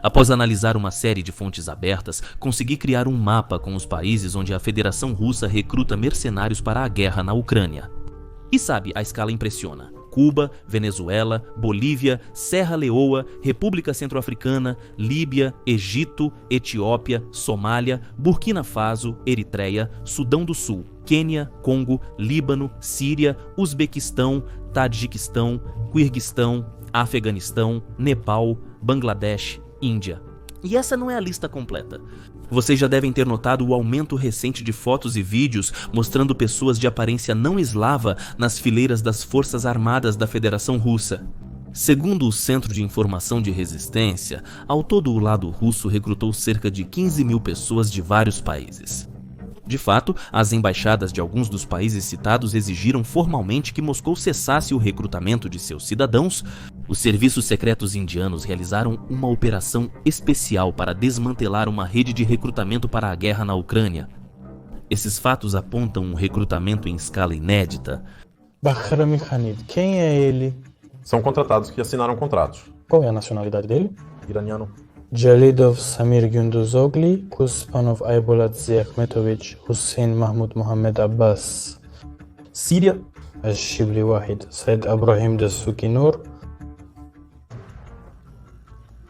Após analisar uma série de fontes abertas, consegui criar um mapa com os países onde a Federação Russa recruta mercenários para a guerra na Ucrânia. E sabe, a escala impressiona. Cuba, Venezuela, Bolívia, Serra Leoa, República Centro-Africana, Líbia, Egito, Etiópia, Somália, Burkina Faso, Eritreia, Sudão do Sul, Quênia, Congo, Líbano, Síria, Uzbequistão, Tadjiquistão, Quirguistão, Afeganistão, Nepal, Bangladesh, Índia. E essa não é a lista completa. Vocês já devem ter notado o aumento recente de fotos e vídeos mostrando pessoas de aparência não eslava nas fileiras das Forças Armadas da Federação Russa. Segundo o Centro de Informação de Resistência, ao todo o lado russo recrutou cerca de 15 mil pessoas de vários países. De fato, as embaixadas de alguns dos países citados exigiram formalmente que Moscou cessasse o recrutamento de seus cidadãos. Os serviços secretos indianos realizaram uma operação especial para desmantelar uma rede de recrutamento para a guerra na Ucrânia. Esses fatos apontam um recrutamento em escala inédita. Bahram Khalid, quem é ele? São contratados que assinaram contratos. Qual é a nacionalidade dele? Iraniano. Jalidov Samir Gündüzoglu, Kuspanov Ayboladze Akhmetovich, Hussein Mahmoud Mohammed Abbas. Síria. Ashibli Wahid, Said Abrahim Dasuki Nur.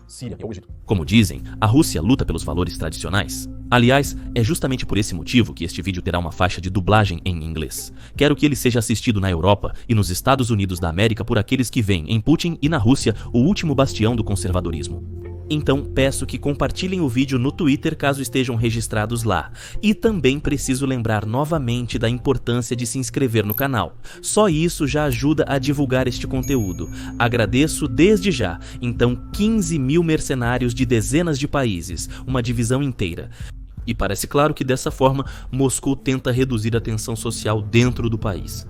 Síria, é o Egito. Como dizem, a Rússia luta pelos valores tradicionais. Aliás, é justamente por esse motivo que este vídeo terá uma faixa de dublagem em inglês. Quero que ele seja assistido na Europa e nos Estados Unidos da América por aqueles que veem em Putin e na Rússia o último bastião do conservadorismo. Então peço que compartilhem o vídeo no Twitter caso estejam registrados lá. E também preciso lembrar novamente da importância de se inscrever no canal. Só isso já ajuda a divulgar este conteúdo. Agradeço desde já. Então 15 mil mercenários de dezenas de países, uma divisão inteira. E parece claro que dessa forma Moscou tenta reduzir a tensão social dentro do país,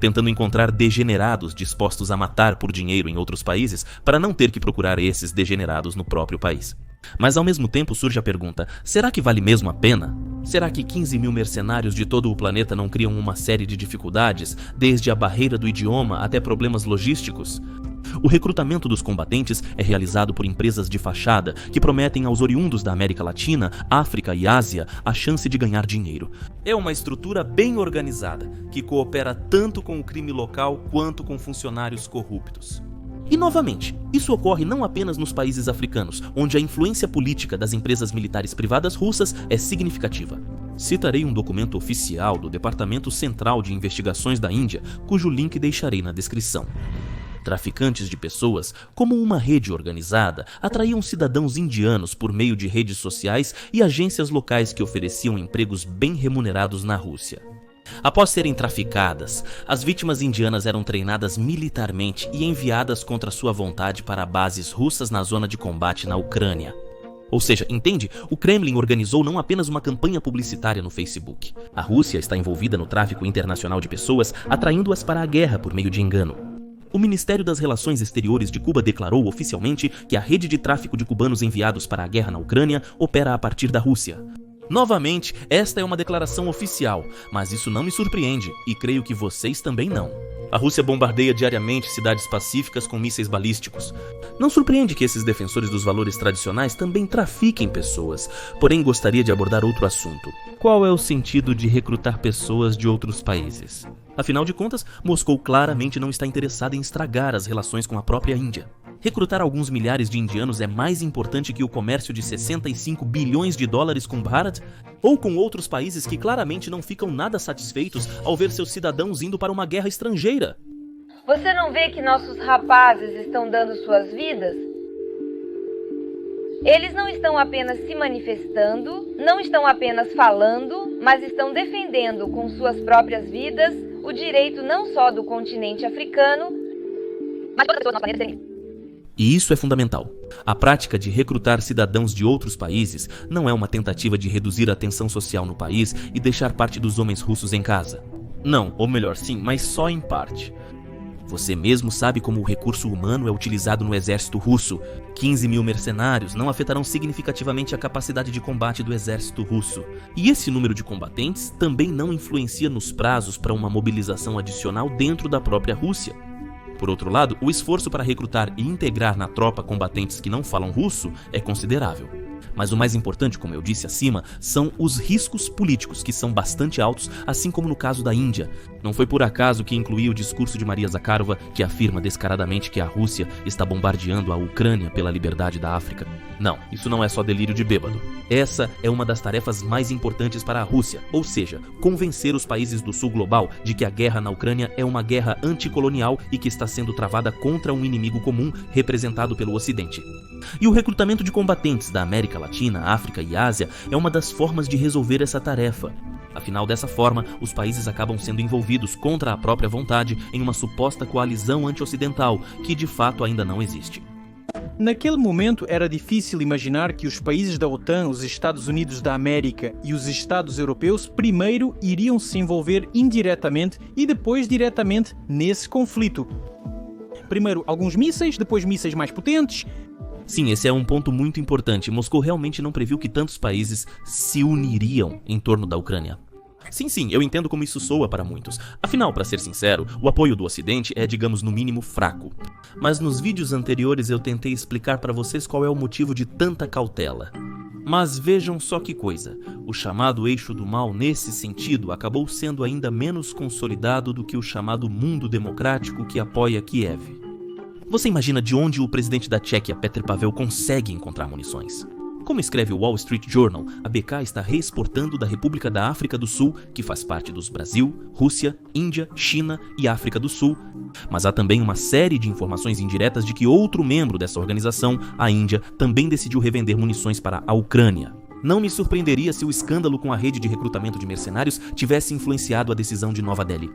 tentando encontrar degenerados dispostos a matar por dinheiro em outros países para não ter que procurar esses degenerados no próprio país. Mas ao mesmo tempo surge a pergunta, será que vale mesmo a pena? Será que 15 mil mercenários de todo o planeta não criam uma série de dificuldades, desde a barreira do idioma até problemas logísticos? O recrutamento dos combatentes é realizado por empresas de fachada que prometem aos oriundos da América Latina, África e Ásia a chance de ganhar dinheiro. É uma estrutura bem organizada, que coopera tanto com o crime local quanto com funcionários corruptos. E novamente, isso ocorre não apenas nos países africanos, onde a influência política das empresas militares privadas russas é significativa. Citarei um documento oficial do Departamento Central de Investigações da Índia, cujo link deixarei na descrição. Traficantes de pessoas, como uma rede organizada, atraíam cidadãos indianos por meio de redes sociais e agências locais que ofereciam empregos bem remunerados na Rússia. Após serem traficadas, as vítimas indianas eram treinadas militarmente e enviadas contra sua vontade para bases russas na zona de combate na Ucrânia. Ou seja, entende? O Kremlin organizou não apenas uma campanha publicitária no Facebook. A Rússia está envolvida no tráfico internacional de pessoas, atraindo-as para a guerra por meio de engano. O Ministério das Relações Exteriores de Cuba declarou oficialmente que a rede de tráfico de cubanos enviados para a guerra na Ucrânia opera a partir da Rússia. Novamente, esta é uma declaração oficial, mas isso não me surpreende e creio que vocês também não. A Rússia bombardeia diariamente cidades pacíficas com mísseis balísticos. Não surpreende que esses defensores dos valores tradicionais também trafiquem pessoas, porém gostaria de abordar outro assunto. Qual é o sentido de recrutar pessoas de outros países? Afinal de contas, Moscou claramente não está interessada em estragar as relações com a própria Índia. Recrutar alguns milhares de indianos é mais importante que o comércio de 65 bilhões de dólares com Bharat? Ou com outros países que claramente não ficam nada satisfeitos ao ver seus cidadãos indo para uma guerra estrangeira? Você não vê que nossos rapazes estão dando suas vidas? Eles não estão apenas se manifestando, não estão apenas falando, mas estão defendendo com suas próprias vidas o direito não só do continente africano, mas de todas as pessoas do nosso planeta serem livres. E isso é fundamental. A prática de recrutar cidadãos de outros países não é uma tentativa de reduzir a tensão social no país e deixar parte dos homens russos em casa. Não, ou melhor, sim, mas só em parte. Você mesmo sabe como o recurso humano é utilizado no exército russo. 15 mil mercenários não afetarão significativamente a capacidade de combate do exército russo. E esse número de combatentes também não influencia nos prazos para uma mobilização adicional dentro da própria Rússia. Por outro lado, o esforço para recrutar e integrar na tropa combatentes que não falam russo é considerável. Mas o mais importante, como eu disse acima, são os riscos políticos, que são bastante altos, assim como no caso da Índia. Não foi por acaso que incluí o discurso de Maria Zakharova, que afirma descaradamente que a Rússia está bombardeando a Ucrânia pela liberdade da África. Não, isso não é só delírio de bêbado. Essa é uma das tarefas mais importantes para a Rússia, ou seja, convencer os países do sul global de que a guerra na Ucrânia é uma guerra anticolonial e que está sendo travada contra um inimigo comum representado pelo Ocidente. E o recrutamento de combatentes da América Latina, África e Ásia é uma das formas de resolver essa tarefa. Afinal, dessa forma, os países acabam sendo envolvidos contra a própria vontade em uma suposta coalizão anti-ocidental, que de fato ainda não existe. Naquele momento era difícil imaginar que os países da OTAN, os Estados Unidos da América e os Estados europeus primeiro iriam se envolver indiretamente e depois diretamente nesse conflito. Primeiro alguns mísseis, depois mísseis mais potentes. Sim, esse é um ponto muito importante. Moscou realmente não previu que tantos países se uniriam em torno da Ucrânia. Sim, eu entendo como isso soa para muitos. Afinal, para ser sincero, o apoio do Ocidente é, digamos, no mínimo fraco. Mas nos vídeos anteriores eu tentei explicar para vocês qual é o motivo de tanta cautela. Mas vejam só que coisa, o chamado eixo do mal nesse sentido acabou sendo ainda menos consolidado do que o chamado mundo democrático que apoia Kiev. Você imagina de onde o presidente da Tchequia, Petr Pavel, consegue encontrar munições? Como escreve o Wall Street Journal, a BK está reexportando da República da África do Sul, que faz parte dos Brasil, Rússia, Índia, China e África do Sul. Mas há também uma série de informações indiretas de que outro membro dessa organização, a Índia, também decidiu revender munições para a Ucrânia. Não me surpreenderia se o escândalo com a rede de recrutamento de mercenários tivesse influenciado a decisão de Nova Delhi.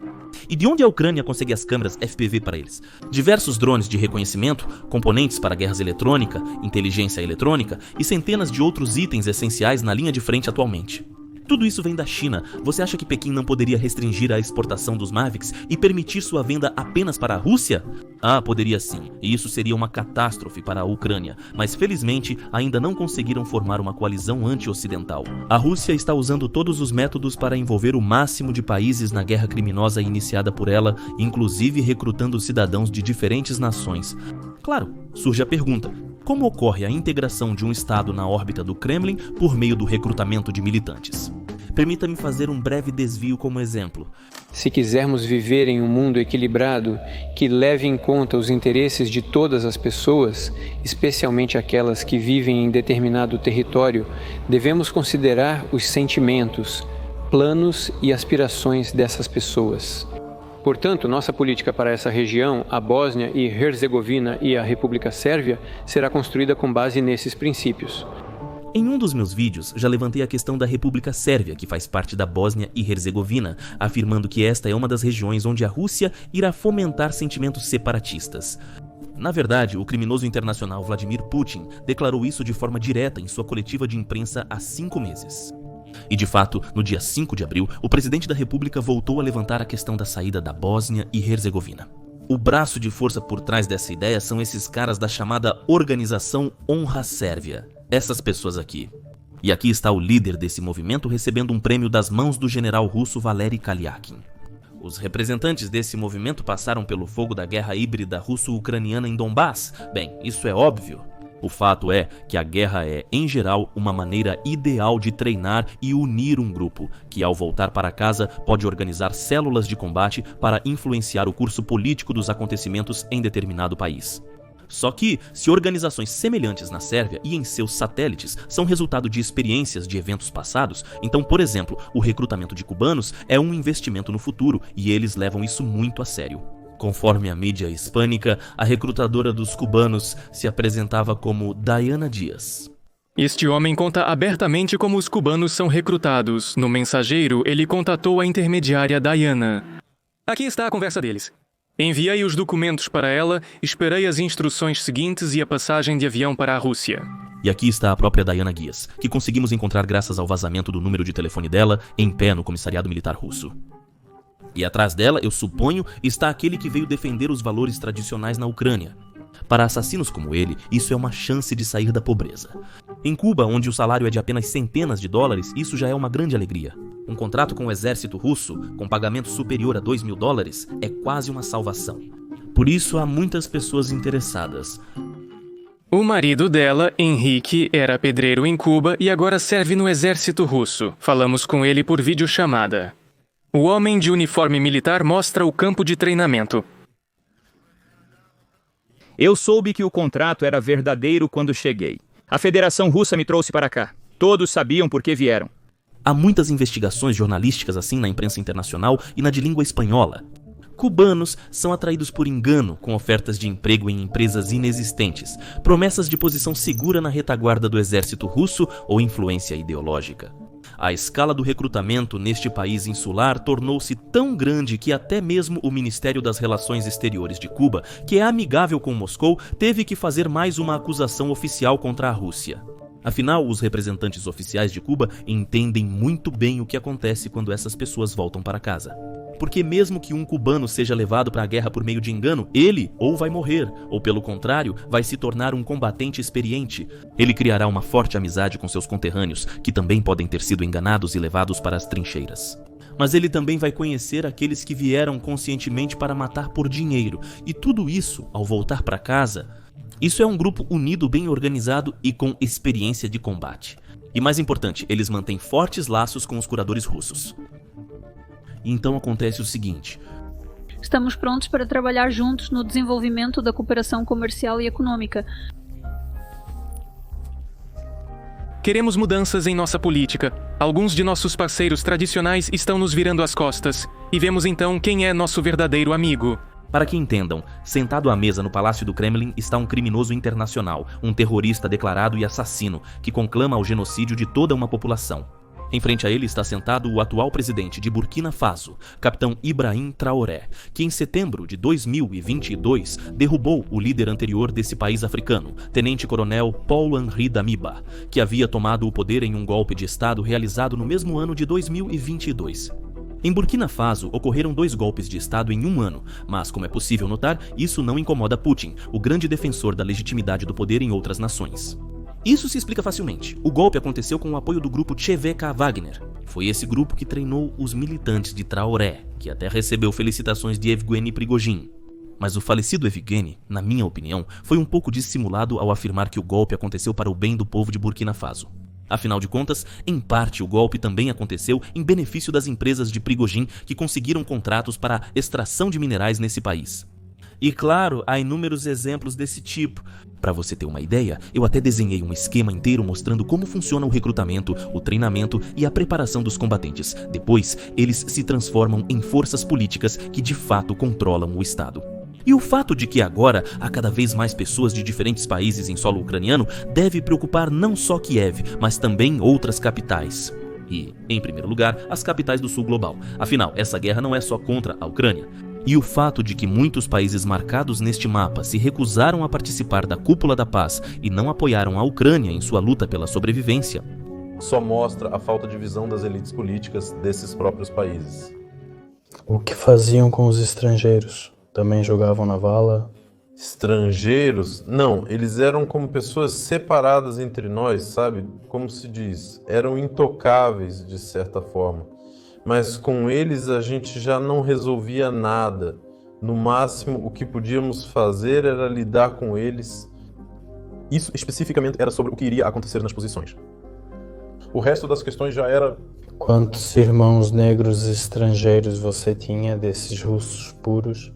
E de onde a Ucrânia consegue as câmeras FPV para eles? Diversos drones de reconhecimento, componentes para guerras eletrônica, inteligência eletrônica e centenas de outros itens essenciais na linha de frente atualmente. Tudo isso vem da China. Você acha que Pequim não poderia restringir a exportação dos Mavics e permitir sua venda apenas para a Rússia? Ah, poderia sim, e isso seria uma catástrofe para a Ucrânia, mas felizmente ainda não conseguiram formar uma coalizão anti-ocidental. A Rússia está usando todos os métodos para envolver o máximo de países na guerra criminosa iniciada por ela, inclusive recrutando cidadãos de diferentes nações. Claro, surge a pergunta: como ocorre a integração de um Estado na órbita do Kremlin por meio do recrutamento de militantes? Permita-me fazer um breve desvio como exemplo. Se quisermos viver em um mundo equilibrado que leve em conta os interesses de todas as pessoas, especialmente aquelas que vivem em determinado território, devemos considerar os sentimentos, planos e aspirações dessas pessoas. Portanto, nossa política para essa região, a Bósnia e Herzegovina e a República Sérvia, será construída com base nesses princípios. Em um dos meus vídeos, já levantei a questão da República Sérvia, que faz parte da Bósnia e Herzegovina, afirmando que esta é uma das regiões onde a Rússia irá fomentar sentimentos separatistas. Na verdade, o criminoso internacional Vladimir Putin declarou isso de forma direta em sua coletiva de imprensa há 5 meses. E de fato, no dia 5 de abril, o presidente da República voltou a levantar a questão da saída da Bósnia e Herzegovina. O braço de força por trás dessa ideia são esses caras da chamada Organização Honra Sérvia. Essas pessoas aqui. E aqui está o líder desse movimento recebendo um prêmio das mãos do general russo Valery Kalyakin. Os representantes desse movimento passaram pelo fogo da guerra híbrida russo-ucraniana em Donbass? Bem, isso é óbvio. O fato é que a guerra é, em geral, uma maneira ideal de treinar e unir um grupo, que ao voltar para casa pode organizar células de combate para influenciar o curso político dos acontecimentos em determinado país. Só que, se organizações semelhantes na Sérvia e em seus satélites são resultado de experiências de eventos passados, então, por exemplo, o recrutamento de cubanos é um investimento no futuro e eles levam isso muito a sério. Conforme a mídia hispânica, a recrutadora dos cubanos se apresentava como Diana Dias. Este homem conta abertamente como os cubanos são recrutados. No mensageiro, ele contatou a intermediária Diana. Aqui está a conversa deles. Enviei os documentos para ela, esperei as instruções seguintes e a passagem de avião para a Rússia. E aqui está a própria Diana Guias, que conseguimos encontrar graças ao vazamento do número de telefone dela em pé no comissariado militar russo. E atrás dela, eu suponho, está aquele que veio defender os valores tradicionais na Ucrânia. Para assassinos como ele, isso é uma chance de sair da pobreza. Em Cuba, onde o salário é de apenas centenas de dólares, isso já é uma grande alegria. Um contrato com o exército russo, com pagamento superior a $2.000, é quase uma salvação. Por isso há muitas pessoas interessadas. O marido dela, Henrique, era pedreiro em Cuba e agora serve no exército russo. Falamos com ele por videochamada. O homem de uniforme militar mostra o campo de treinamento. Eu soube que o contrato era verdadeiro quando cheguei. A Federação Russa me trouxe para cá. Todos sabiam por que vieram. Há muitas investigações jornalísticas assim na imprensa internacional e na de língua espanhola. Cubanos são atraídos por engano com ofertas de emprego em empresas inexistentes, promessas de posição segura na retaguarda do exército russo ou influência ideológica. A escala do recrutamento neste país insular tornou-se tão grande que até mesmo o Ministério das Relações Exteriores de Cuba, que é amigável com Moscou, teve que fazer mais uma acusação oficial contra a Rússia. Afinal, os representantes oficiais de Cuba entendem muito bem o que acontece quando essas pessoas voltam para casa. Porque mesmo que um cubano seja levado para a guerra por meio de engano, ele ou vai morrer, ou pelo contrário, vai se tornar um combatente experiente. Ele criará uma forte amizade com seus conterrâneos, que também podem ter sido enganados e levados para as trincheiras. Mas ele também vai conhecer aqueles que vieram conscientemente para matar por dinheiro, e tudo isso, ao voltar para casa, isso é um grupo unido, bem organizado e com experiência de combate. E mais importante, eles mantêm fortes laços com os curadores russos. E então acontece o seguinte: estamos prontos para trabalhar juntos no desenvolvimento da cooperação comercial e econômica. Queremos mudanças em nossa política. Alguns de nossos parceiros tradicionais estão nos virando as costas. E vemos então quem é nosso verdadeiro amigo. Para que entendam, sentado à mesa no Palácio do Kremlin está um criminoso internacional, um terrorista declarado e assassino, que conclama o genocídio de toda uma população. Em frente a ele está sentado o atual presidente de Burkina Faso, capitão Ibrahim Traoré, que em setembro de 2022 derrubou o líder anterior desse país africano, tenente-coronel Paul-Henri Damiba, que havia tomado o poder em um golpe de estado realizado no mesmo ano de 2022. Em Burkina Faso, ocorreram 2 golpes de estado em um ano, mas, como é possível notar, isso não incomoda Putin, o grande defensor da legitimidade do poder em outras nações. Isso se explica facilmente. O golpe aconteceu com o apoio do grupo ČVK Wagner. Foi esse grupo que treinou os militantes de Traoré, que até recebeu felicitações de Evgeny Prigozhin. Mas o falecido Evgeny, na minha opinião, foi um pouco dissimulado ao afirmar que o golpe aconteceu para o bem do povo de Burkina Faso. Afinal de contas, em parte o golpe também aconteceu em benefício das empresas de Prigozhin que conseguiram contratos para a extração de minerais nesse país. E claro, há inúmeros exemplos desse tipo. Para você ter uma ideia, eu até desenhei um esquema inteiro mostrando como funciona o recrutamento, o treinamento e a preparação dos combatentes. Depois, eles se transformam em forças políticas que de fato controlam o Estado. E o fato de que agora há cada vez mais pessoas de diferentes países em solo ucraniano deve preocupar não só Kiev, mas também outras capitais. E, em primeiro lugar, as capitais do sul global. Afinal, essa guerra não é só contra a Ucrânia. E o fato de que muitos países marcados neste mapa se recusaram a participar da Cúpula da Paz e não apoiaram a Ucrânia em sua luta pela sobrevivência, só mostra a falta de visão das elites políticas desses próprios países. O que faziam com os estrangeiros? Também jogavam na vala? Estrangeiros? Não, eles eram como pessoas separadas entre nós, sabe? Como se diz, eram intocáveis de certa forma. Mas com eles a gente já não resolvia nada. No máximo, o que podíamos fazer era lidar com eles. Isso especificamente era sobre o que iria acontecer nas posições. O resto das questões já era... Quantos irmãos negros estrangeiros você tinha desses russos puros?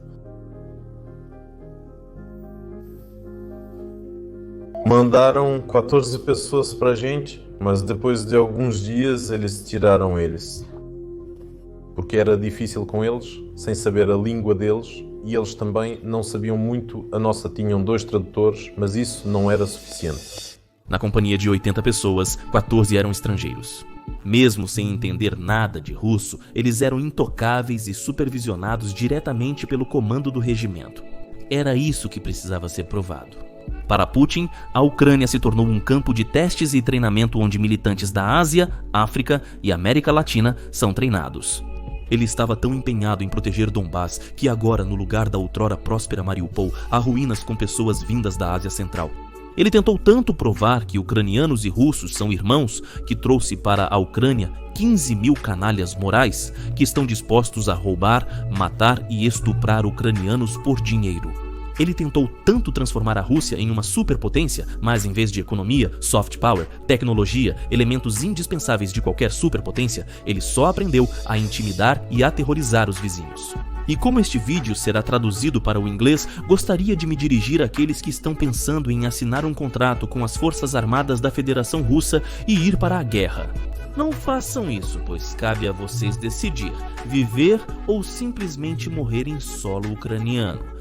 Mandaram 14 pessoas pra gente, mas depois de alguns dias eles tiraram eles. Porque era difícil com eles, sem saber a língua deles, e eles também não sabiam muito. A nossa tinham 2 tradutores, mas isso não era suficiente. Na companhia de 80 pessoas, 14 eram estrangeiros. Mesmo sem entender nada de russo, eles eram intocáveis e supervisionados diretamente pelo comando do regimento. Era isso que precisava ser provado. Para Putin, a Ucrânia se tornou um campo de testes e treinamento onde militantes da Ásia, África e América Latina são treinados. Ele estava tão empenhado em proteger Donbass que agora, no lugar da outrora próspera Mariupol, há ruínas com pessoas vindas da Ásia Central. Ele tentou tanto provar que ucranianos e russos são irmãos que trouxe para a Ucrânia 15 mil canalhas morais que estão dispostos a roubar, matar e estuprar ucranianos por dinheiro. Ele tentou tanto transformar a Rússia em uma superpotência, mas em vez de economia, soft power, tecnologia, elementos indispensáveis de qualquer superpotência, ele só aprendeu a intimidar e aterrorizar os vizinhos. E como este vídeo será traduzido para o inglês, gostaria de me dirigir àqueles que estão pensando em assinar um contrato com as Forças Armadas da Federação Russa e ir para a guerra. Não façam isso, pois cabe a vocês decidir, viver ou simplesmente morrer em solo ucraniano.